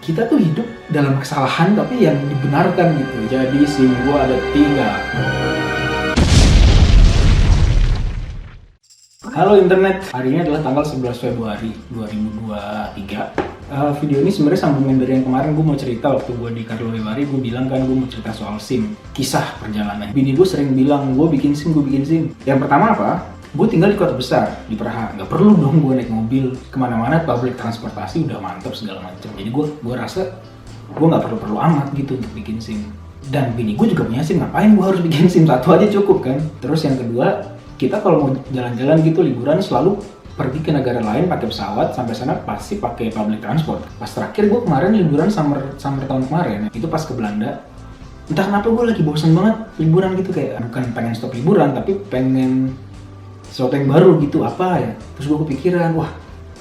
kita tuh hidup dalam kesalahan tapi yang dibenarkan gitu. Jadi SIM gue ada 3. Halo internet, hari ini adalah tanggal 11 Februari 2023. Video ini sebenarnya sambungan dari yang kemarin. Gue mau cerita waktu gue di Carlo Vivari, gue bilang kan gue mau cerita soal SIM, kisah perjalanan. Bini gue sering bilang, gue bikin SIM. Yang pertama apa? Gue tinggal di kota besar, di Praha. Gak perlu dong gue naik mobil kemana-mana, public transportasi udah mantap segala macam. Jadi gue rasa gue nggak perlu amat gitu untuk bikin SIM. Dan bini gue juga punya SIM, ngapain gue harus bikin SIM? Satu aja cukup kan. Terus yang kedua, kita kalau mau jalan-jalan gitu liburan selalu pergi ke negara lain pakai pesawat, sampai sana pasti pakai public transport. Pas terakhir gue kemarin liburan summer tahun kemarin, itu pas ke Belanda. Entah kenapa gue lagi bosan banget liburan gitu, kayak bukan pengen stop liburan tapi pengen sesuatu yang baru gitu, apa ya. Terus gue kepikiran, wah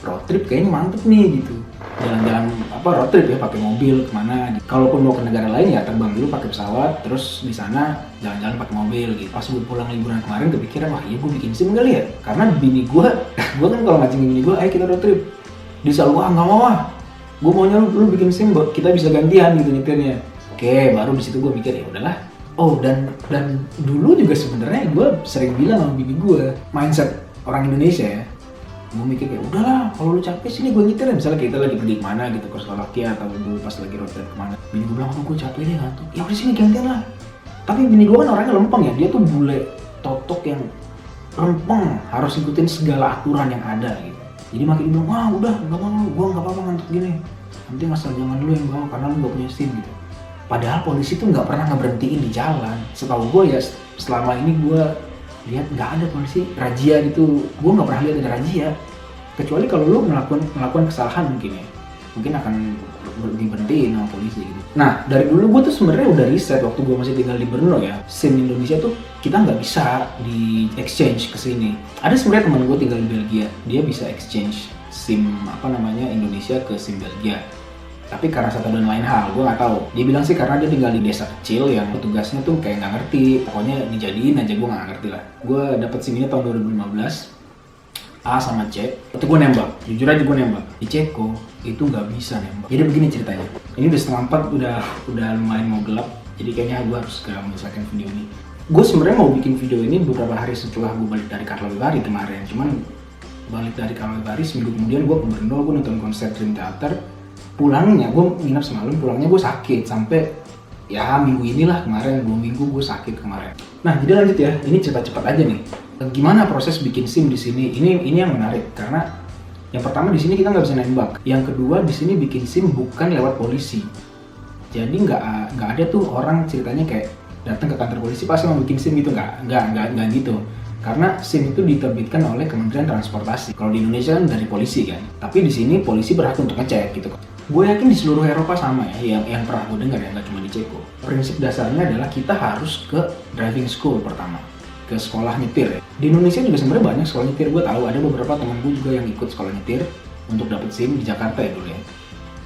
road trip kayaknya mantep nih gitu. Jalan-jalan road trip ya, pakai mobil kemana. Kalaupun mau ke negara lain ya terbang dulu pakai pesawat, terus di sana jalan-jalan pakai mobil gitu. Pas gue pulang liburan kemarin kepikiran, wah iya gue bikin SIM kali ya. Karena bini gue, gue kan kalau ngajengin bini gue, ayo kita road trip. Dia selalu, wah nggak mau ah. Gue maunya lu bikin SIM, kita bisa gantian gitu nyetirnya. Oke, baru di situ gue mikir ya udahlah. Oh dan dulu juga sebenarnya gue sering bilang sama bini gue, mindset orang Indonesia ya. Gue mikir kayak udahlah, kalau lu capek sini gue nyetir ya. Misalnya kita lagi pergi kemana gitu, ke Slovakia atau dulu pas lagi road trip kemana. Bini gue bilang, oh gue capek deh ngantuk. Ya udah sini gantian lah. Tapi bini gue kan orangnya lempeng ya, dia tuh bule totok yang lempeng, harus ikutin segala aturan yang ada gitu. Jadi makin bilang, wah udah nggak mau, gue nggak apa-apa ngantuk gini. Nanti asal jangan lu yang bawa karena lu nggak punya SIM gitu. Padahal polisi tuh nggak pernah ngeberhentiin di jalan. Setahu gue ya, selama ini gue lihat nggak ada polisi razia gitu. Gue nggak pernah lihat ada razia. Kecuali kalau lu melakukan kesalahan mungkin akan diberhentiin sama polisi gitu. Nah dari dulu gue tuh sebenarnya udah riset waktu gue masih tinggal di Brno ya. SIM Indonesia tuh kita nggak bisa di exchange ke sini. Ada sebenarnya teman gue tinggal di Belgia, dia bisa exchange SIM Indonesia ke SIM Belgia. Tapi karena satu dan lain hal, gue nggak tahu. Dia bilang sih karena dia tinggal di desa kecil yang petugasnya tuh kayak nggak ngerti. Pokoknya dijadiin aja, gue nggak ngerti lah. Gue dapet SIM ini tahun 2015, A sama C. Itu gue nembak, jujur aja gue nembak. Di Ceko itu nggak bisa nembak. Jadi begini ceritanya. Ini udah 3:30, udah lumayan mau gelap. Jadi kayaknya gue harus segera menyelesaikan video ini. Gue sebenarnya mau bikin video ini beberapa hari setelah gue balik dari Carlo Vivari kemarin. Cuman balik dari Carlo Vivari seminggu kemudian gue ke Brno, gue nonton konser Dream Theater. Pulangnya gue nginep semalam, pulangnya gue sakit sampai ya minggu inilah kemarin, 2 minggu gue sakit kemarin. Nah jadi lanjut ya, ini cepat-cepat aja nih. Gimana proses bikin SIM di sini? Ini yang menarik karena yang pertama di sini kita nggak bisa nembak. Yang kedua di sini bikin SIM bukan lewat polisi. Jadi nggak ada tuh orang ceritanya kayak datang ke kantor polisi pasti mau bikin SIM gitu, nggak gitu. Karena SIM itu diterbitkan oleh Kementerian Transportasi. Kalau di Indonesia kan dari polisi kan. Tapi di sini polisi berhak untuk ngecek gitu. Gue yakin di seluruh Eropa sama ya, yang pernah gue dengar ya, nggak cuma di Ceko. Prinsip dasarnya adalah kita harus ke driving school pertama, ke sekolah nyetir ya. Di Indonesia juga sebenarnya banyak sekolah nyetir, gue tahu ada beberapa teman gue juga yang ikut sekolah nyetir untuk dapet SIM di Jakarta ya dulu ya.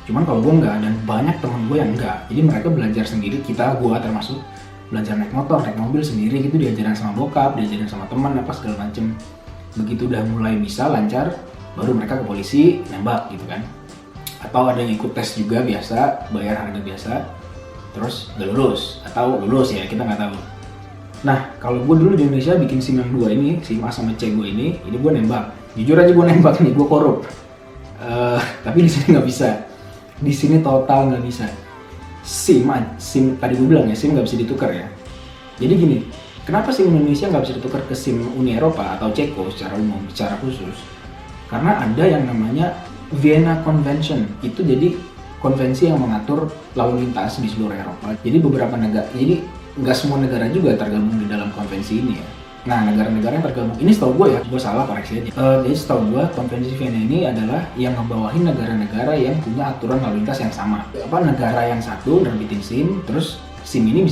Cuman kalau gue nggak, dan banyak teman gue yang nggak. Jadi mereka belajar sendiri, gue termasuk belajar naik motor, naik mobil sendiri gitu, diajarin sama bokap, diajarin sama teman apa segala macem. Begitu udah mulai bisa lancar, baru mereka ke polisi nembak gitu kan. Atau ada yang ikut tes juga biasa, bayar harga biasa, terus gak lulus, atau lulus ya, kita nggak tahu. Nah kalau gue dulu di Indonesia bikin SIM yang 2 ini, SIM A sama C gue ini gue nembak. Jujur aja gue nembak nih, gue korup. Tapi di sini nggak bisa, di sini total nggak bisa. SIM tadi gue bilang ya, SIM nggak bisa ditukar ya. Jadi gini, kenapa SIM Indonesia nggak bisa ditukar ke SIM Uni Eropa atau Ceko secara umum, secara khusus? Karena ada yang namanya Vienna Convention. Itu jadi konvensi yang mengatur lalu lintas di seluruh Eropa. Jadi beberapa negara, jadi nggak semua negara juga tergabung di dalam konvensi ini ya. Nah negara-negara yang tergabung ini setahu gue ya, gue salah koreksi aja. Jadi setahu gue konvensi Vienna ini adalah yang ngebawahin negara-negara yang punya aturan lalu lintas yang sama. Negara yang satu nerbitin SIM, terus SIM ini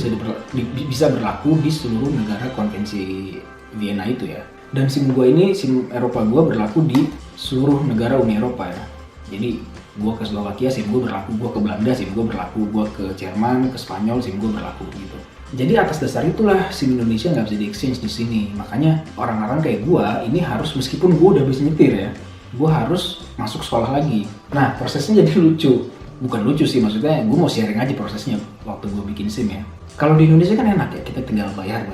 bisa berlaku di seluruh negara konvensi Vienna itu ya. Dan SIM gue ini, SIM Eropa gue berlaku di seluruh negara Uni Eropa ya. Jadi gue ke Slovakia SIM gue berlaku, gue ke Belanda SIM gue berlaku, gue ke Jerman, ke Spanyol SIM gue berlaku gitu. Jadi atas dasar itulah SIM Indonesia nggak bisa di exchange di sini. Makanya orang-orang kayak gue ini harus, meskipun gue udah bisa nyetir ya, gue harus masuk sekolah lagi. Nah prosesnya jadi lucu. bukan lucu sih, maksudnya gue mau sharing aja prosesnya waktu gue bikin SIM ya. Kalau di Indonesia kan enak ya, kita tinggal bayar,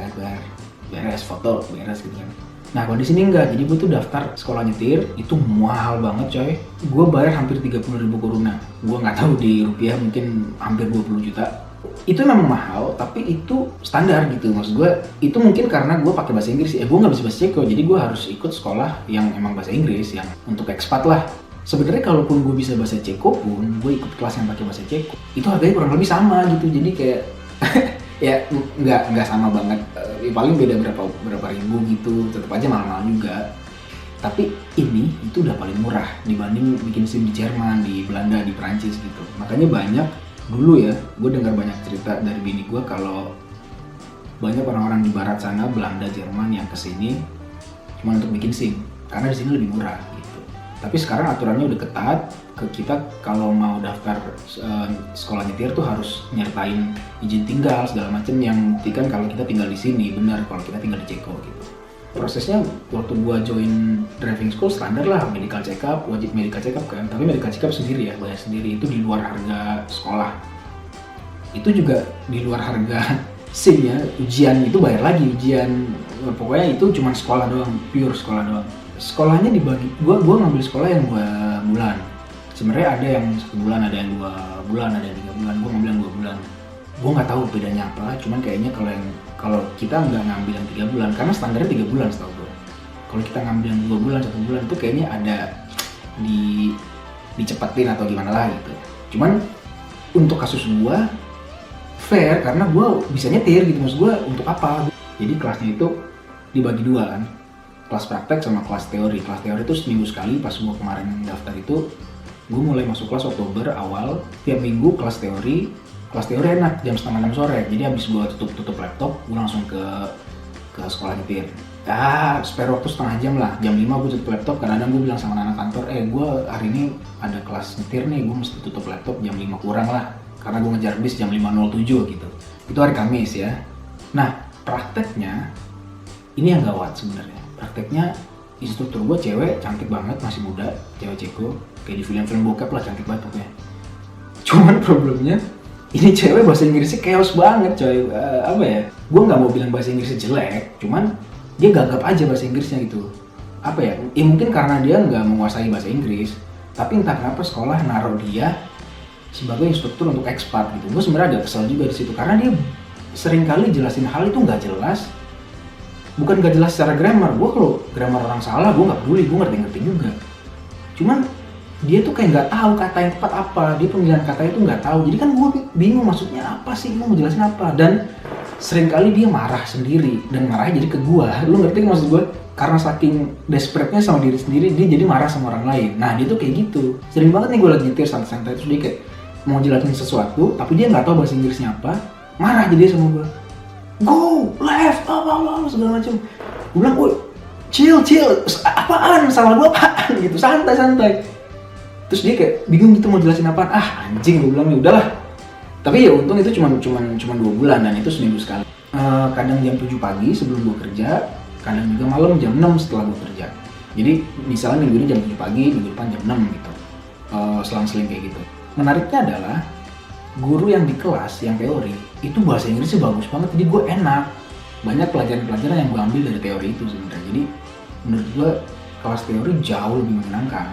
beres, foto, beres gitu kan. Nah kalau di sini enggak, jadi gue tuh daftar sekolah nyetir, itu mahal banget coy. Gue bayar hampir 30.000 koruna. Gue nggak tahu di rupiah mungkin hampir 20 juta. Itu memang mahal, tapi itu standar gitu. Maksud gue, itu mungkin karena gue pakai bahasa Inggris. Gue nggak bisa bahasa Ceko, jadi gue harus ikut sekolah yang emang bahasa Inggris, yang untuk ekspat lah. Sebenarnya kalaupun gue bisa bahasa Ceko pun, gue ikut kelas yang pakai bahasa Ceko, itu harganya kurang lebih sama gitu. Jadi kayak ya nggak sama banget. Paling beda berapa ribu gitu, tetap aja mahal-mahal juga. Tapi ini itu udah paling murah dibanding bikin SIM di Jerman, di Belanda, di Prancis gitu. Makanya banyak dulu ya, gue dengar banyak cerita dari bini gue kalau banyak orang-orang di barat sana, Belanda, Jerman yang kesini cuma untuk bikin SIM karena di sini lebih murah gitu. Tapi sekarang aturannya udah ketat, ke kita kalau mau daftar sekolah nyetir tuh harus nyertain izin tinggal segala macem yang buktikan kalau kita tinggal di sini, benar kalau kita tinggal di Ceko gitu. Prosesnya waktu gua join driving school standar lah, medical check up, wajib medical check up kan, tapi medical check up sendiri ya, bayar sendiri, itu di luar harga sekolah. Itu juga di luar harga SIM ya, ujian itu bayar lagi, ujian pokoknya itu cuma sekolah doang, pure sekolah doang. Sekolahnya dibagi, gua ngambil sekolah yang 2 bulan. Sebenarnya ada yang 1 bulan, ada yang 2 bulan, ada yang 3 bulan, gua ngambil yang 2 bulan. Gua nggak tahu bedanya apa, cuman kayaknya kalau kita nggak ngambil yang 3 bulan, karena standarnya 3 bulan setahu gue. Kalau kita ngambil yang 2 bulan, 1 bulan itu kayaknya ada dicepetin atau gimana lah gitu. Cuman untuk kasus gue fair karena gue bisa nyetir gitu, maksud gue untuk apa? Jadi kelasnya itu dibagi 2 kan, kelas praktek sama kelas teori. Kelas teori itu seminggu sekali. Pas gue kemarin daftar itu, gue mulai masuk kelas Oktober awal, tiap minggu kelas teori. Kelas teori enak, jam 5:30 sore. Jadi habis gue tutup laptop, gue langsung ke sekolah nyetir. Spare waktu setengah jam lah. Jam 5 gue tutup laptop, kadang-kadang gue bilang sama anak kantor, gue hari ini ada kelas nyetir nih, gue mesti tutup laptop jam 5 kurang lah. Karena gue ngejar bis jam 5:07 gitu. Itu hari Kamis ya. Nah, prakteknya, ini yang gawat sebenarnya. Prakteknya, instruktur gue cewek, cantik banget, masih muda, cewek Ceko. Kayak di film-film bokep lah, cantik banget pokoknya. Cuman problemnya, ini cewek bahasa Inggrisnya chaos banget coy. Apa ya, gue nggak mau bilang bahasa Inggrisnya jelek, cuman dia gagap aja bahasa Inggrisnya gitu. Apa ya, mungkin karena dia nggak menguasai bahasa Inggris, tapi entah kenapa sekolah naruh dia sebagai instruktur untuk ekspat gitu. Gue sebenarnya agak kesel juga di situ, karena dia sering kali jelasin hal itu nggak jelas. Bukan nggak jelas secara grammar, gue kalau grammar orang salah gue nggak peduli, gue ngerti juga. Cuman dia tuh kayak nggak tahu kata yang tepat apa, dia pemilihan katanya tuh nggak tahu. Jadi kan gue bingung maksudnya apa sih, gue mau jelasin apa. Dan seringkali dia marah sendiri, dan marahnya jadi ke gue. Lu ngerti maksud gue? Karena saking desperate-nya sama diri sendiri, dia jadi marah sama orang lain. Nah dia tuh kayak gitu, sering banget nih gue lagi nyetir santai-santai, terus dia kayak mau jelasin sesuatu, tapi dia nggak tahu bahasa Inggrisnya apa, marah jadi sama gue. Go, left, apa segala macam. Gue bilang, chill, apaan, salah gue apaan gitu, santai. Terus dia kayak bingung gitu mau jelasin apaan. Anjing, gue bilang ya udahlah. Tapi ya untung itu cuma 2 bulan, dan itu seminggu sekali. Kadang jam 7 pagi sebelum gue kerja, kadang juga malam jam 6 setelah gue kerja. Jadi misalnya minggu ini jam 7 pagi, minggu depan jam 6 gitu. Selang-seling kayak gitu. Menariknya adalah guru yang di kelas, yang teori, itu bahasa Inggrisnya bagus banget, jadi gue enak. Banyak pelajaran-pelajaran yang gue ambil dari teori itu sebenarnya. Jadi menurut gue kelas teori jauh lebih menyenangkan.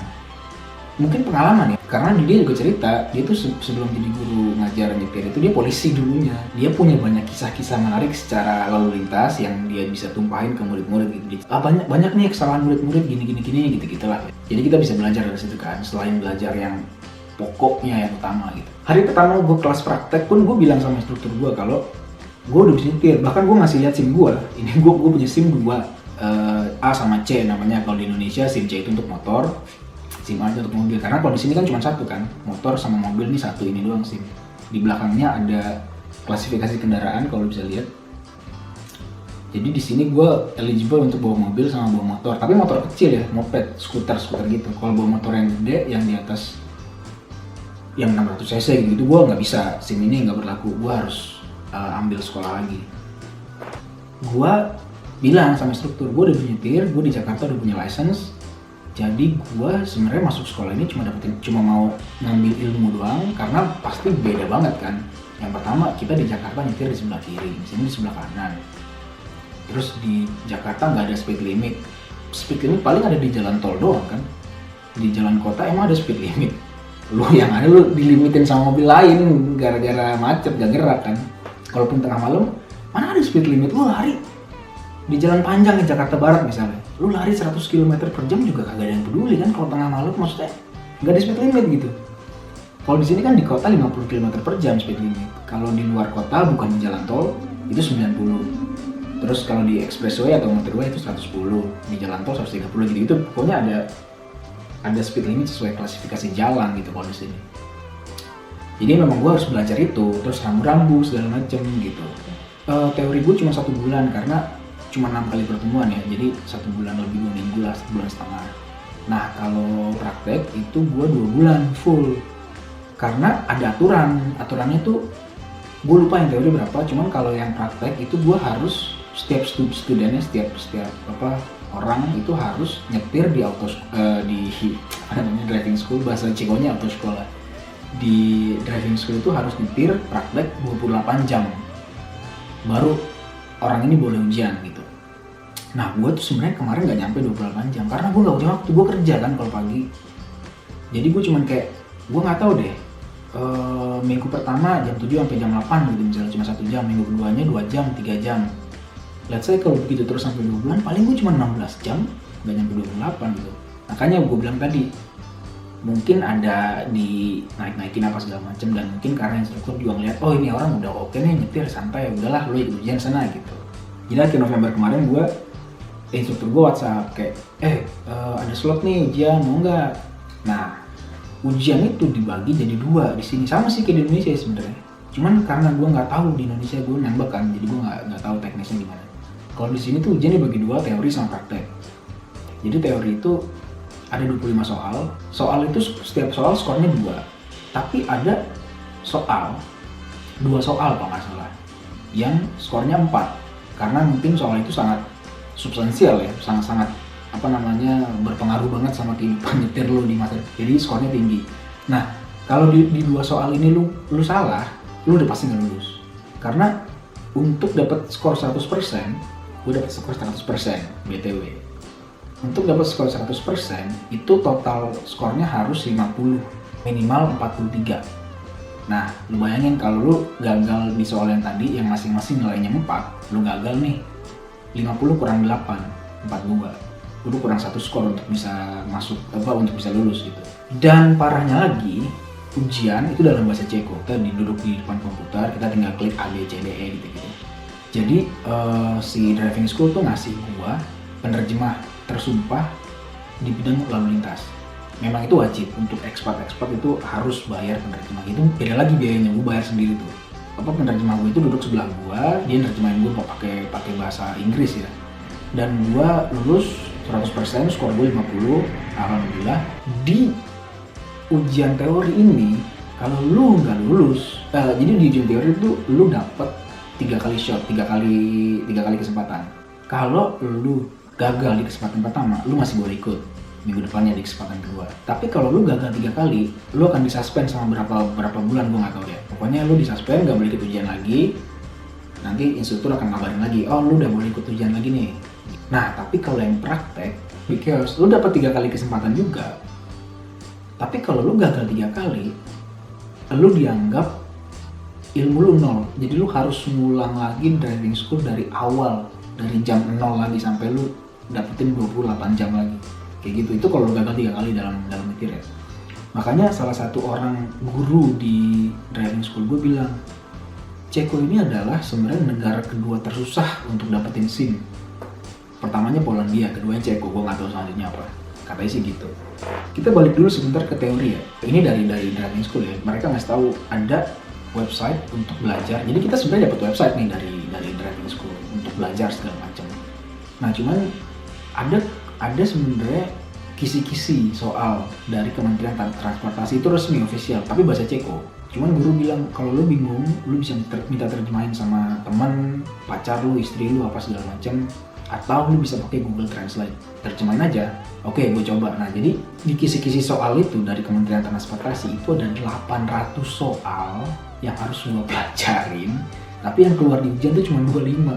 Mungkin pengalaman ya, karena dia juga cerita, dia tuh sebelum jadi guru ngajar nyetir itu dia polisi dulunya. Dia punya banyak kisah-kisah menarik secara lalu lintas yang dia bisa tumpahin ke murid-murid gitu. Banyak nih kesalahan murid-murid gini gitu lah. Jadi kita bisa belajar dari situ kan, selain belajar yang pokoknya yang utama gitu. Hari pertama gue kelas praktek pun gue bilang sama instruktur gue kalau gue udah bisa nyetir. Bahkan gue ngasih lihat SIM gue. Ini gue punya SIM 2, A sama C namanya. Kalau di Indonesia SIM C itu untuk motor, SIM A itu untuk mobil. Karena kalau di sini kan cuma satu kan, motor sama mobil, ini satu ini doang SIM. Di belakangnya ada klasifikasi kendaraan kalau bisa lihat. Jadi di sini gue eligible untuk bawa mobil sama bawa motor. Tapi motor kecil ya, moped, skuter gitu. Kalau bawa motor yang gede, yang di atas yang 600 cc gitu, gue nggak bisa, SIM ini nggak berlaku, gue harus ambil sekolah lagi. Gue bilang sama instruktur, gue udah bisa nyetir, gue di Jakarta udah punya license, Jadi gue sebenarnya masuk sekolah ini cuma mau ngambil ilmu doang, karena pasti beda banget kan. Yang pertama, kita di Jakarta nyetir di sebelah kiri, di sini di sebelah kanan. Terus di Jakarta nggak ada speed limit. Speed limit paling ada di jalan tol doang kan. Di jalan kota emang ada speed limit. Yang ada lu dilimitin sama mobil lain gara-gara macet gak gerak kan. Kalaupun tengah malam, mana ada speed limit, lu lari di jalan panjang di Jakarta Barat misalnya, lu lari 100 km per jam juga kagak ada yang peduli kan. Kalau tengah malam maksudnya nggak ada speed limit gitu. Kalau di sini kan di kota 50 km per jam speed limit. Kalau di luar kota bukan di jalan tol itu 90. Terus kalau di expressway atau motorway itu 110, di jalan tol 130 gitu. Itu pokoknya ada speed limit sesuai klasifikasi jalan gitu kalau di sini. Jadi memang gue harus belajar itu, terus rambu-rambu segala macem gitu. Teori gue cuma 1 bulan karena cuma 6 kali pertemuan ya, jadi 1 bulan lebih 2 minggu lah, 1 bulan setengah. Nah kalau praktek itu gue 2 bulan full, karena ada aturannya tuh gue lupa yang teori berapa, cuman kalau yang praktek itu gue harus setiap studennya, setiap orang itu harus nyetir di driving school, bahasa Cekonya auto sekolah. Di driving school itu harus nyetir praktek 28 jam baru orang ini boleh ujian gitu. Nah gue tuh sebenarnya kemarin nggak nyampe 28 jam karena gue nggak punya waktu, gue kerja kan kalau pagi. Jadi gue cuman kayak, gue nggak tahu deh, minggu pertama jam 7 sampai jam 8 gitu misalnya, cuma 1 jam, minggu keduanya 2 jam, 3 jam. Let's say kalau begitu terus sampai 2 bulan, paling gue cuma 16 jam, nggak nyampe 28 gitu. Makanya gue bilang tadi, mungkin ada di naik-naikin apa segala macem, dan mungkin karena instruktur juga ngeliat, oh ini orang udah oke nih nyetir santai, udahlah lu ikut ujian sana gitu. Jadi akhir November kemarin instruktur gue WhatsApp kayak, ada slot nih ujian, mau nggak? Nah ujian itu dibagi jadi 2 di sini, sama sih kayak di Indonesia sebenarnya. Cuman karena gue nggak tahu di Indonesia, gue nembak kan, jadi gue nggak tahu teknisnya gimana. Kalau di sini tuh ujian dibagi 2, teori sama praktek. Jadi teori itu ada 25 soal itu setiap soal skornya 2, tapi ada 2 soal kalau nggak salah yang skornya 4, karena mungkin soal itu sangat substansial ya, sangat berpengaruh banget sama kehidupan nyetir lo di masa, jadi skornya tinggi. Nah kalau di 2 soal ini lu salah, lu udah pasti nggak lulus, karena untuk dapat skor 100%, gue dapat skor 100% BTW. Untuk dapat skor 100% itu total skornya harus 50, minimal 43. Nah, lu bayangin kalau lu gagal di soal yang tadi yang masing-masing nilainya 4, lu gagal nih. 50 kurang 8, 42. Lu kurang 1 skor untuk bisa untuk bisa lulus gitu. Dan parahnya lagi, ujian itu dalam bahasa Ceko. Kita duduk di depan komputer, kita tinggal klik A, B, C, D, E gitu. Jadi si driving school tuh ngasih gua penerjemah tersumpah di bidang lalu lintas. Memang itu wajib, untuk ekspat itu harus bayar penerjemah. Itu beda lagi biayanya, gue bayar sendiri tuh. Penerjemah gue itu duduk sebelah gue, dia nerjemahin gue pakai bahasa Inggris ya. Dan gue lulus 100%, skor gue 50, alhamdulillah. Di ujian teori ini, kalau lu nggak lulus, jadi di ujian teori itu lu dapet 3 kali shot, 3 kali kesempatan. Kalau lu gagal di kesempatan pertama, lu masih boleh ikut minggu depannya di kesempatan kedua. Tapi kalau lu gagal 3 kali, lu akan disuspend sama berapa bulan, gue nggak tahu deh. Pokoknya lu disuspend, nggak boleh ikut ujian lagi. Nanti instruktur akan ngabarin lagi, oh lu udah boleh ikut ujian lagi nih. Nah tapi kalau yang praktek, because lu dapat 3 kali kesempatan juga. Tapi kalau lu gagal 3 kali, lu dianggap ilmu lu 0. Jadi lu harus ngulang lagi driving school dari awal, dari jam 0 lagi sampai lu dapetin 28 jam lagi. Kayak gitu. Itu kalau lu gagal 3 kali dalam nyetir ya. Makanya salah satu orang guru di driving school gue bilang, Ceko ini adalah sebenarnya negara kedua tersusah untuk dapetin SIM. Pertamanya Polandia, keduanya Ceko, gue nggak tahu selanjutnya apa. Katanya sih gitu. Kita balik dulu sebentar ke teori ya. Ini dari driving school ya. Mereka ngasih tahu ada website untuk belajar. Jadi kita sebenarnya dapat website nih dari driving school untuk belajar segala macam. Nah cuman ada sebenarnya kisi-kisi soal dari Kementerian Transportasi, itu resmi official, tapi bahasa Ceko. Cuman guru bilang kalau lu bingung, lu bisa minta terjemahin sama teman, pacar lu, istri lu, apa segala macam. atau lu bisa pakai Google Translate, terjemahin aja. Oke, gue coba. Nah, jadi di kisi-kisi soal itu dari Kementerian Transportasi itu ada 800 soal yang harus gue pelajarin, tapi yang keluar di ujian tuh cuma 25.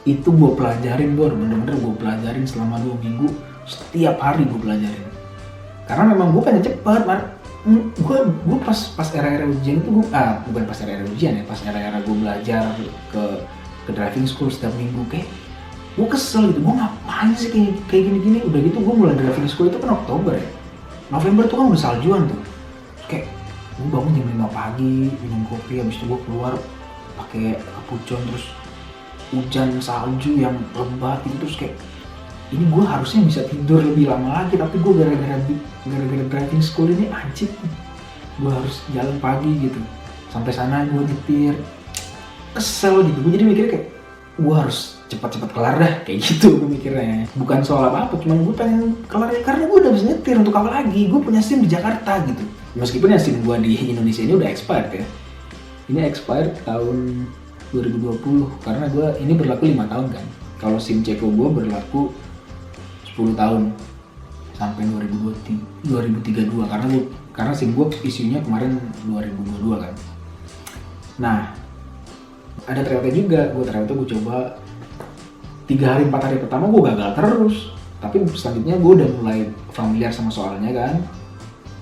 Itu gue pelajarin, bener-bener gue pelajarin selama 2 minggu, setiap hari gue pelajarin. Karena memang gue pengen cepet, gue pas era-era ujian itu bukan pas era-era ujian ya, pas era-era gue belajar ke driving school setiap minggu, kayak gue kesel gitu, gue ngapain sih kayak gini-gini. Udah gitu gue mulai driving school itu kan Oktober ya, November tuh kan udah saljuan tuh. Kayak gue bangun jam 5 pagi, minum kopi, habis itu gue keluar pakai cappuccino, terus hujan salju yang lebat gitu, terus kayak ini gue harusnya bisa tidur lebih lama lagi, tapi gue gara-gara driving school ini anjing, gue harus jalan pagi gitu. Sampai sana gue nyetir, kesel gitu. Gue jadi mikirnya kayak gue harus cepat-cepat kelar dah, kayak gitu gue mikirnya. Bukan soal apa-apa, cuman gue pengen kelar ya, karena gue udah bisa nyetir, untuk apa lagi? Gue punya SIM di Jakarta gitu. Meskipun ya SIM gue di Indonesia ini udah expired ya. Ini expired tahun 2020, karena gue ini berlaku 5 tahun kan. Kalau SIM Ceko gue berlaku 10 tahun sampai 2032, karena SIM gue isinya kemarin 2022 kan. Nah, ada tryout juga, gue coba 3 hari 4 hari pertama gue gagal terus, tapi selanjutnya gue udah mulai familiar sama soalnya kan.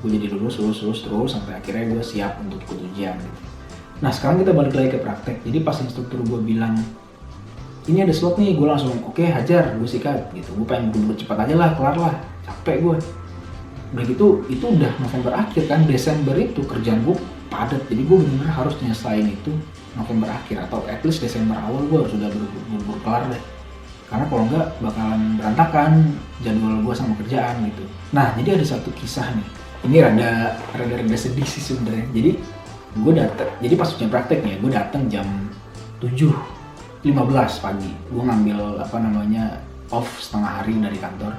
Gue jadi lulus terus sampai akhirnya gue siap untuk ikut ujian. Nah, sekarang kita balik lagi ke praktek. Jadi pas instruktur gue bilang ini ada slot nih, gue langsung oke, hajar, gue sikat gitu. Gue pengen buru-buru cepat aja lah, kelar lah, capek gue. Udah gitu, itu udah November akhir kan, Desember itu kerjaan gue padat, jadi gue bener-bener harus nyelesain itu November akhir, atau at least Desember awal gue harus udah buru-buru kelar deh. Karena kalau enggak bakalan berantakan jadwal gue sama kerjaan gitu. Nah, jadi ada satu kisah nih, ini rada sedih sih sebenarnya. Jadi pas ujian prakteknya, gue datang jam 7:15 pagi. Gue ngambil off setengah hari dari kantor.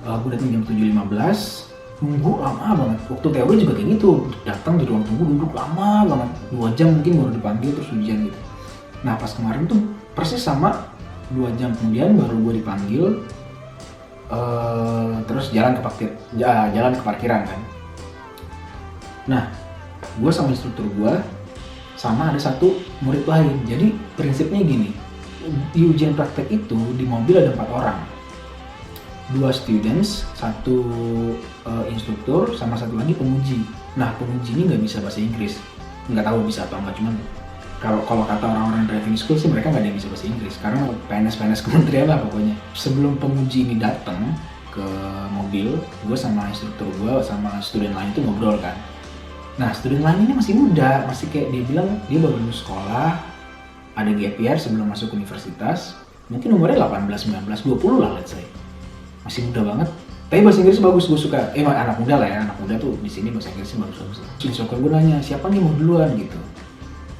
Gue datang jam 7:15, nunggu lama banget. Waktu teori juga kayak gitu, datang di ruang tunggu duduk lama banget, 2 jam mungkin baru dipanggil terus ujian gitu. Nah, pas kemarin tuh persis sama, 2 jam kemudian baru gue dipanggil, terus jalan ke parkiran kan. Nah, gue sama instruktur gue sama ada satu murid lain. Jadi prinsipnya gini, di ujian praktek itu di mobil ada 4 orang, 2 students, 1 instruktur, sama 1 lagi penguji. Nah, penguji ini nggak bisa bahasa Inggris, nggak tahu bisa atau nggak, cuman kalau kata orang-orang driving school sih mereka nggak ada yang bisa bahasa Inggris, karena PNS kementerian lah pokoknya. Sebelum penguji ini datang ke mobil, gue sama instruktur gue sama student lain itu ngobrol kan. Nah, student lain ini masih muda, masih kayak dia bilang dia baru lulus sekolah, ada gap year sebelum masuk universitas, mungkin umurnya 18, 19, 20 lah let's say. Masih muda banget, tapi bahasa Inggris bagus, gue suka. Anak muda lah ya, anak muda tuh di sini bahasa Inggrisnya bagus-bagus. Instruktur gue nanya, siapa nih mau duluan gitu.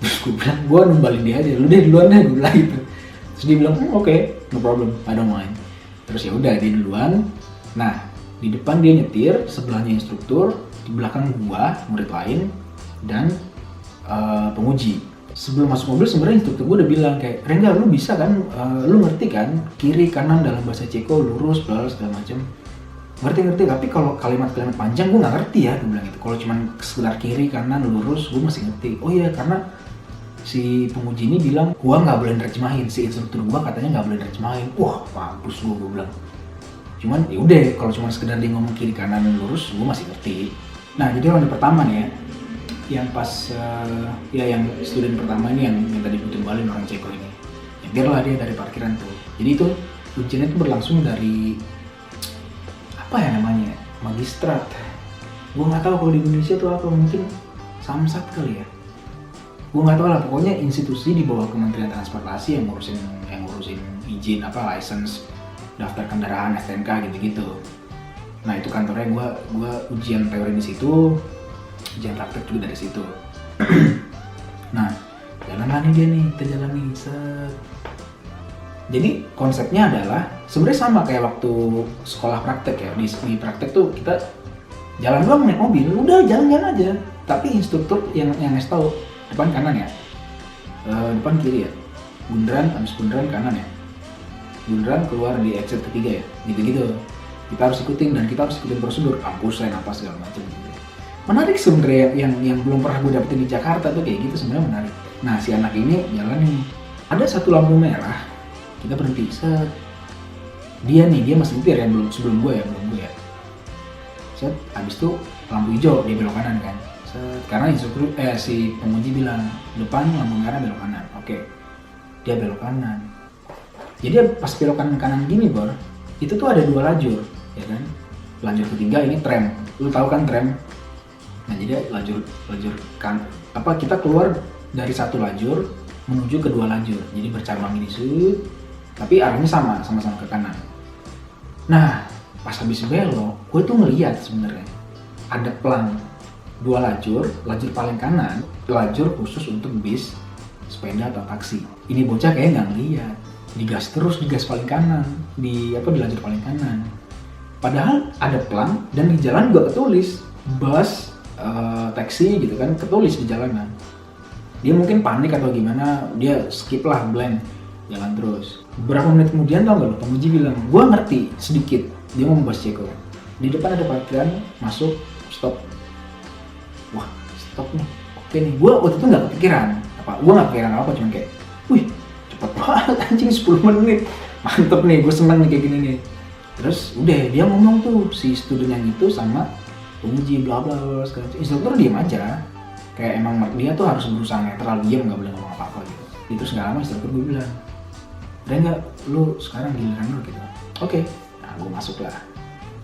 Terus gue bilang, gue numbalin dia aja, lu deh duluan deh, gue bilang gitu. Terus dia bilang, oke, no problem, I don't mind. Terus ya udah dia duluan. Nah, di depan dia nyetir, sebelahnya instruktur, di belakang gua, murid lain, dan penguji. Sebelum masuk mobil sebenarnya instruktur gua udah bilang kayak, Rengga, lu bisa kan, lu ngerti kan, kiri kanan dalam bahasa Ceko, lurus, bla segala macam. Ngerti, tapi kalau kalimat-kalimat panjang gua nggak ngerti ya, dia bilang gitu. Kalau cuma sekedar kiri kanan lurus, gua masih ngerti. Oh iya, karena si penguji ini bilang gua nggak boleh nerjemahin, si instruktur gua katanya nggak boleh nerjemahin. Wah, mampus gua bilang. Cuman ya udah, kalau cuma sekedar dia ngomong kiri kanan lurus, gua masih ngerti. Nah, jadi ronde pertama nih ya, yang pas yang student pertama ini yang tadi gue tumbalin orang Ceko ini, ya biarlah dia dari parkiran tuh. Jadi itu ujiannya itu berlangsung dari apa ya namanya, magistrat. Gue nggak tahu kalau di Indonesia tuh apa, mungkin samsat kali ya. Gue nggak tahu lah, pokoknya institusi di bawah Kementerian Transportasi yang ngurusin izin license, daftar kendaraan, STNK gitu-gitu. Nah, itu kantornya gue ujian teori di situ, ujian praktek juga dari situ. Nah, kita jalan nih, set. Jadi konsepnya adalah sebenarnya sama kayak waktu sekolah praktek ya. Di praktek tuh kita jalan doang naik mobil, udah jalan-jalan aja. Tapi instruktur yang ngasih tahu depan kanan ya, depan kiri ya, bundaran, habis bundaran kanan ya. bundaran keluar di exit ketiga ya, gitu-gitu. Kita harus ikutin dan kita harus ikutin prosedur, kampus lain apa segala macam gitu. Menarik sebenarnya yang belum pernah gue dapetin di Jakarta tuh kayak gitu, sebenarnya menarik. Nah si anak ini jalan nih, ada satu lampu merah, kita berhenti, set. Dia masih nyetir ya, sebelum gue ya. Set, habis itu lampu hijau dia belok kanan kan. Set, karena si penguji bilang depan lampu merah belok kanan. Oke. Dia belok kanan. Jadi pas belok kanan gini Bor, itu tuh ada 2 lajur, ya kan? Lajur ketiga ini tram. Lu tahu kan tram? Nah, jadi lajur kan kita keluar dari satu lajur menuju ke 2 lajur. Jadi bercabang ini tapi arahnya sama-sama ke kanan. Nah, pas habis belok, gue tuh ngeliat sebenarnya ada pelang 2 lajur paling kanan, lajur khusus untuk bis, sepeda atau taksi. Ini bocah kayak nggak ngeliat, digas paling kanan, di lajur paling kanan. Padahal ada pelang dan di jalan juga ketulis bus, taksi gitu kan, ketulis di jalanan. Dia mungkin panik atau gimana, dia skip lah, blank, jalan terus. Beberapa menit kemudian tau gak lo, penguji bilang, gua ngerti sedikit, dia mau membahas Ceko. Di depan ada parkiran, masuk, stop. Wah, stop nih, oke nih. Gua waktu itu gak kepikiran, cuman kayak, wih, cepet banget anjing 10 menit. Mantep nih, gue seneng nih kayak gini nih. Terus udah, dia ngomong tuh, si student yang itu sama penguji bla bla bla segala macam. Instruktur diem aja, kayak emang dia tuh harus berusaha netral, diem nggak boleh ngomong apa-apa gitu. Terus nggak lama instruktur gue bilang, "Udah nggak, lu sekarang giliran lu gitu." Oke. Nah gue masuk lah.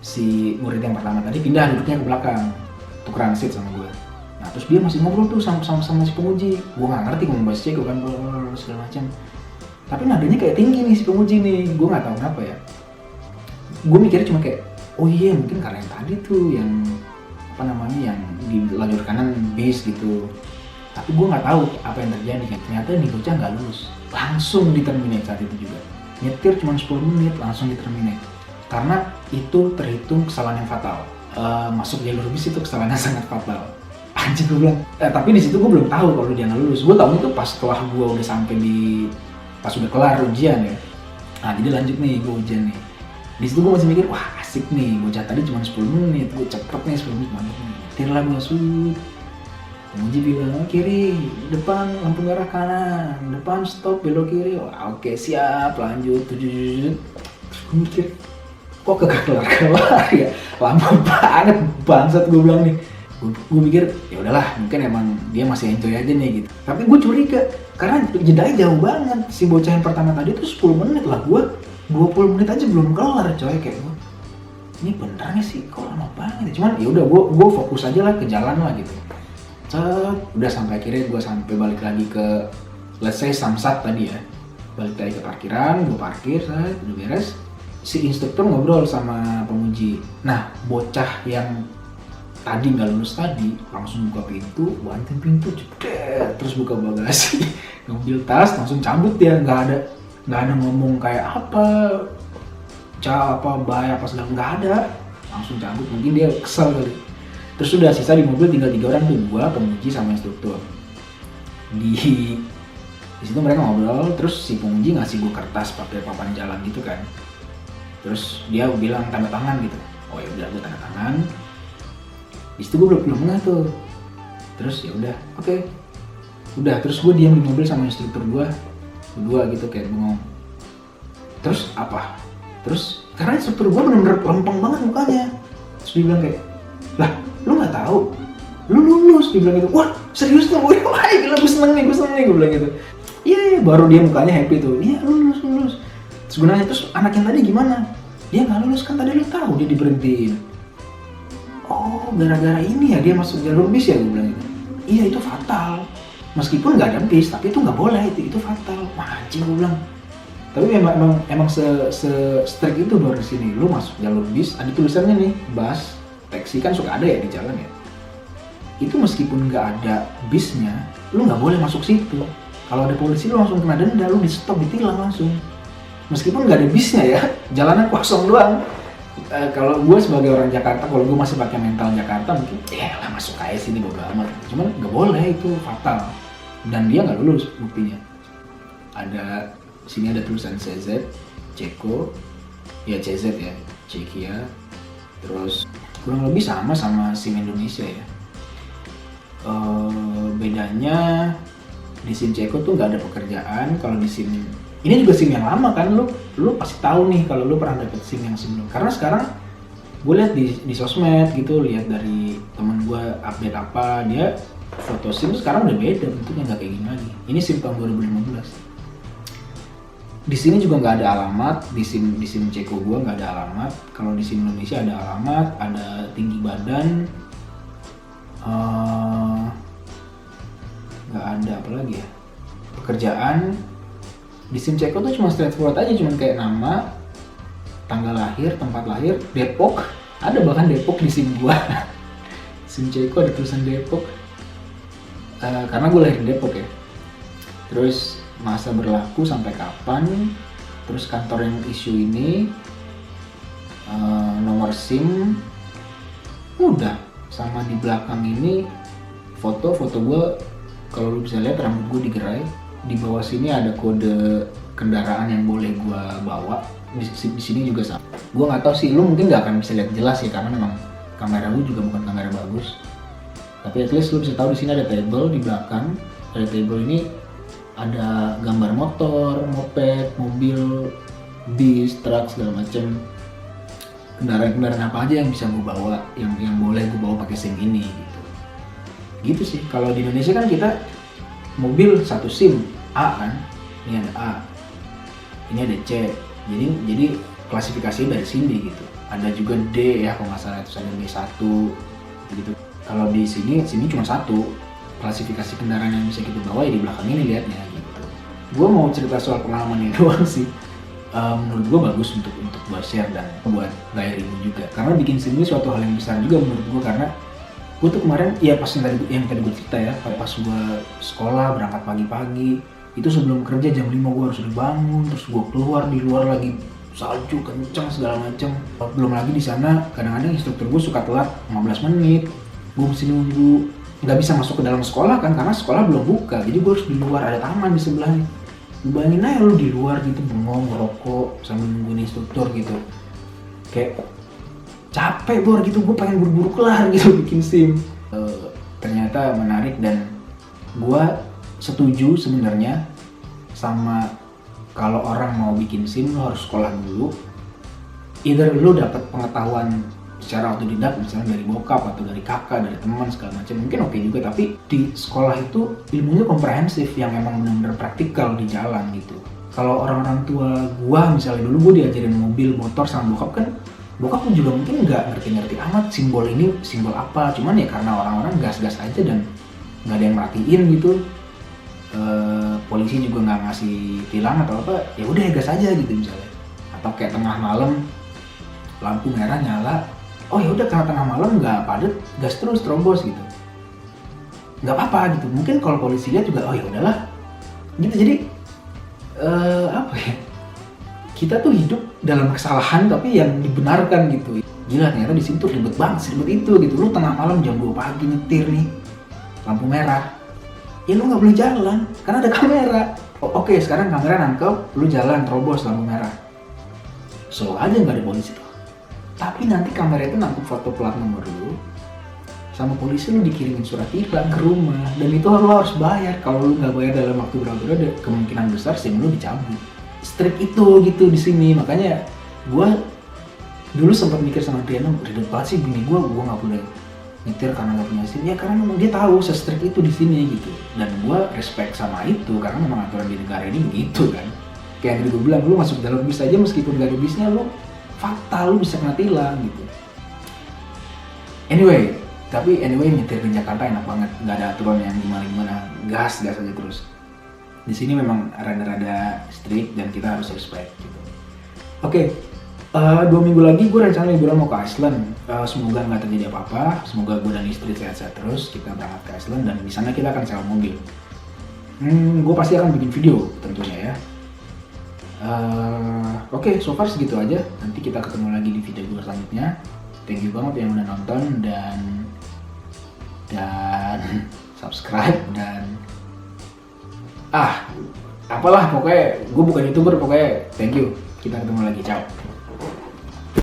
Si murid yang pertama tadi pindah duduknya ke belakang, tukeran seat sama gue. Nah terus dia masih ngobrol tuh sama si penguji. Gue nggak ngerti ngomong bahasa Ceko kan, segala macam. Tapi nadanya kayak tinggi nih si penguji nih, gue nggak tahu kenapa ya. Gue mikirnya cuma kayak, oh iya mungkin karena yang tadi tuh yang yang di lajur kanan bis gitu. Tapi gue nggak tahu apa yang terjadi kan. Ternyata nih bocah nggak lulus, langsung di-terminate saat itu juga. Nyetir cuma 10 menit langsung di-terminate. Karena itu terhitung kesalahan yang fatal. Masuk jalur bis itu kesalahan yang sangat fatal. Anjir gue bilang. Tapi di situ gue belum tahu kalau dia nggak lulus. Gue tahu itu pas setelah gue udah sampai pas udah kelar ujian ya. Nah jadi lanjut nih gue ujian nih. Di situ gue masih mikir, wah asik nih, bocah tadi cuma 10 menit, gue cepet nih 10 menit banget nih. Tirlah gue sud. Penguji bilang, kiri, depan lampu merah kanan, depan stop belok kiri. Wah oke siap, lanjut, Terus gue mikir, kok kagak kelar ya? Lama banget, bangsat gue bilang nih. Gue mikir, ya udahlah, mungkin emang dia masih enjoy aja nih gitu. Tapi gue curiga, karena jedanya jauh banget. Si bocah yang pertama tadi tuh 10 menit lah, gue 20 menit aja belum kelar coy, kayak gue ini benernya sih kok lama banget ya. Cuman ya udah gue fokus aja lah ke jalan lah gitu. Udah sampai akhirnya gue sampai balik lagi ke let's say Samsat tadi ya, balik lagi ke parkiran, gue parkir, udah beres. Si instruktur ngobrol sama penguji. Nah bocah yang tadi nggak lulus tadi langsung buka pintu, banting pintu, jebret, terus buka bagasi, ngambil tas, langsung cabut dia, nggak ada ngomong kayak bye apa segala, nggak ada, langsung cabut. Mungkin dia kesel kali. Terus sudah sisa di mobil tinggal 3 orang tuh, gua, penguji sama instruktur. Di situ mereka ngobrol, terus si penguji ngasih gua kertas pakai papan jalan gitu kan. Terus dia bilang tanda tangan gitu. Oh ya udah, gua tanda tangan. Di situ gua belum nggak tuh. Terus ya udah, oke. Udah, terus gua diam di mobil sama instruktur gua berdua gitu kayak bengong. Terus apa? Terus karena instruktur gue bener-bener lempeng banget mukanya. Terus dia bilang kayak, lah lu nggak tahu? Lu lulus, dia bilang gitu. Wah serius tuh? Wah gila, gue seneng nih, gue bilang gitu. Iya, baru dia mukanya happy tuh. Iya lulus. Terus gue nanya, terus anak yang tadi gimana? Dia nggak lulus kan, tadi lu tahu dia diberhentiin. Oh gara-gara ini ya dia masuk jalur bis ya, gue bilang gitu. Iya itu fatal. Meskipun nggak ada bis, tapi itu nggak boleh, itu fatal. Wah anjing gue bilang. Tapi emang se-strict itu baru di sini. Lu masuk jalur bis, ada tulisannya nih, bus, taksi kan suka ada ya di jalan ya. Itu meskipun nggak ada bisnya, lu nggak boleh masuk situ. Kalau ada polisi lu langsung kena denda, lu di stop, ditilang langsung. Meskipun nggak ada bisnya ya, jalanan kosong doang. Kalau gue sebagai orang Jakarta, kalau gue masih pakai mental Jakarta mungkin ya lah masuk aja sini bodo amat. Cuman nggak boleh, itu fatal. Dan dia nggak lulus buktinya. Sini ada tulisan CZ, Ceko, ya CZ ya, Cekia. Terus kurang lebih sama SIM Indonesia ya. Bedanya di SIM Ceko tuh nggak ada pekerjaan. Kalau di SIM ini juga SIM yang lama kan, lu pasti tahu nih kalau lu pernah dapet SIM yang sebelum. Karena sekarang gue lihat di sosmed gitu, lihat dari temen gue update apa, dia foto SIM sekarang udah beda bentuknya, nggak kayak gini lagi. Ini SIM tahun 2015. Di sini juga nggak ada alamat, di SIM Ceko gue nggak ada alamat. Kalau di SIM Indonesia ada alamat, ada tinggi badan, nggak ada apa lagi ya, pekerjaan. Di SIM Ceko tuh cuma straightforward aja, cuma kayak nama, tanggal lahir, tempat lahir, Depok, ada bahkan Depok di SIM gua. SIM Ceko ada tulisan Depok, karena gue lahir di Depok ya. Terus masa berlaku sampai kapan, terus kantor yang issue ini, nomor SIM, udah. Sama di belakang ini foto gue, kalau lu bisa lihat rambut gue digerai. Di bawah sini ada kode kendaraan yang boleh gue bawa. Di sini juga sama. Gue nggak tahu sih, lu mungkin nggak akan bisa lihat jelas ya, karena memang kamera gue juga bukan kamera bagus. Tapi at least lu bisa tahu di sini ada table di belakang. Dari table ini ada gambar motor, moped, mobil, bis, truk, segala macam. Kendaraan apa aja yang bisa gue bawa, yang boleh gue bawa pakai SIM ini gitu. Gitu sih. Kalau di Indonesia kan kita mobil satu SIM A kan, ini ada A, ini ada C, jadi klasifikasi dari sini gitu. Ada juga D ya kalau nggak salah, itu ada D1 gitu. Kalau di sini cuma satu, klasifikasi kendaraan yang bisa kita bawa ya di belakang ini lihatnya gitu. Gue mau cerita soal pengalaman ini doang sih. Menurut gue bagus untuk gue share dan buat gairi juga, karena bikin SIM ini suatu hal yang besar juga menurut gue. Karena gue tuh kemarin, ya pas yang tadi gue cerita ya, pas gue sekolah berangkat pagi-pagi, itu sebelum kerja jam 5 gue harus udah bangun, terus gue keluar, di luar lagi salju kencang segala macam. Belum lagi di sana kadang-kadang instruktur gue suka telat 15 menit, gue mesti nunggu, nggak bisa masuk ke dalam sekolah kan karena sekolah belum buka, jadi gue harus di luar, ada taman di sebelahnya. Bayangin aja lu di luar gitu bengong, ngerokok sambil nungguin instruktur gitu, kayak capek bor gitu, gue pengen buru-buru kelar gitu bikin SIM. Ternyata menarik dan gue setuju sebenarnya sama kalau orang mau bikin SIM lo harus sekolah dulu. Either lo dapat pengetahuan secara otodidak misalnya dari bokap atau dari kakak, dari teman segala macam, mungkin oke juga, tapi di sekolah itu ilmunya komprehensif yang emang benar-benar praktikal di jalan gitu. Kalau orang-orang tua gua misalnya dulu gue diajarin mobil, motor sama bokap kan, bokap pun juga mungkin nggak ngerti-ngerti amat simbol ini simbol apa, cuman ya karena orang-orang gas-gas aja dan nggak ada yang merhatiin gitu. Polisi juga nggak ngasih tilang atau apa, ya udah gas aja gitu misalnya. Atau kayak tengah malam lampu merah nyala, oh ya udah karena tengah malam nggak padat, gas terus, terobos gitu, nggak apa-apa gitu. Mungkin kalau polisi lihat juga, oh ya udahlah gitu. Jadi apa ya, kita tuh hidup dalam kesalahan tapi yang dibenarkan gitu. Gila, ternyata di sini tuh ribet banget, ribet itu gitu. Lu tengah malam jam 2 pagi nyetir nih, lampu merah, ya lu nggak boleh jalan karena ada kamera. Oke, sekarang kamera nangkep lu jalan terobos lampu merah, slow aja nggak ada polisi tuh. Tapi nanti kamera itu nangkep foto plat nomor lu, sama polisi lu dikirimin surat tilang ke rumah, dan itu lu harus bayar. Kalau lu nggak bayar dalam waktu berapa, ada kemungkinan besar SIM lu dicabut. Strict itu gitu di sini. Makanya gue dulu sempat mikir sama Adriana, ribet banget sih bini gue nggak boleh nyetir karena nggak punya SIM. Ya karena memang dia tahu se-strict itu di sini gitu. Dan gue respect sama itu karena memang aturan di negara ini begitu kan. Kayak yang gue bilang, lu masuk dalam bis aja meskipun nggak ada bisnya, lu fatal, lu bisa kena tilang gitu. Anyway nyetir di Jakarta enak banget, nggak ada aturan yang gimana, gas aja terus. Di sini memang rada-rada strict dan kita harus respect gitu. Oke, 2 minggu lagi gue rencana liburan mau ke Iceland. Semoga nggak terjadi apa-apa, semoga gue dan istri sehat-sehat terus. Kita berangkat ke Iceland dan di sana kita akan sewa mobil. Gue pasti akan bikin video tentunya ya. Oke, so far segitu aja. Nanti kita ketemu lagi di video gue selanjutnya. Thank you banget yang udah nonton dan subscribe dan apalah, pokoknya gue bukan YouTuber, pokoknya thank you. Kita ketemu lagi, ciao.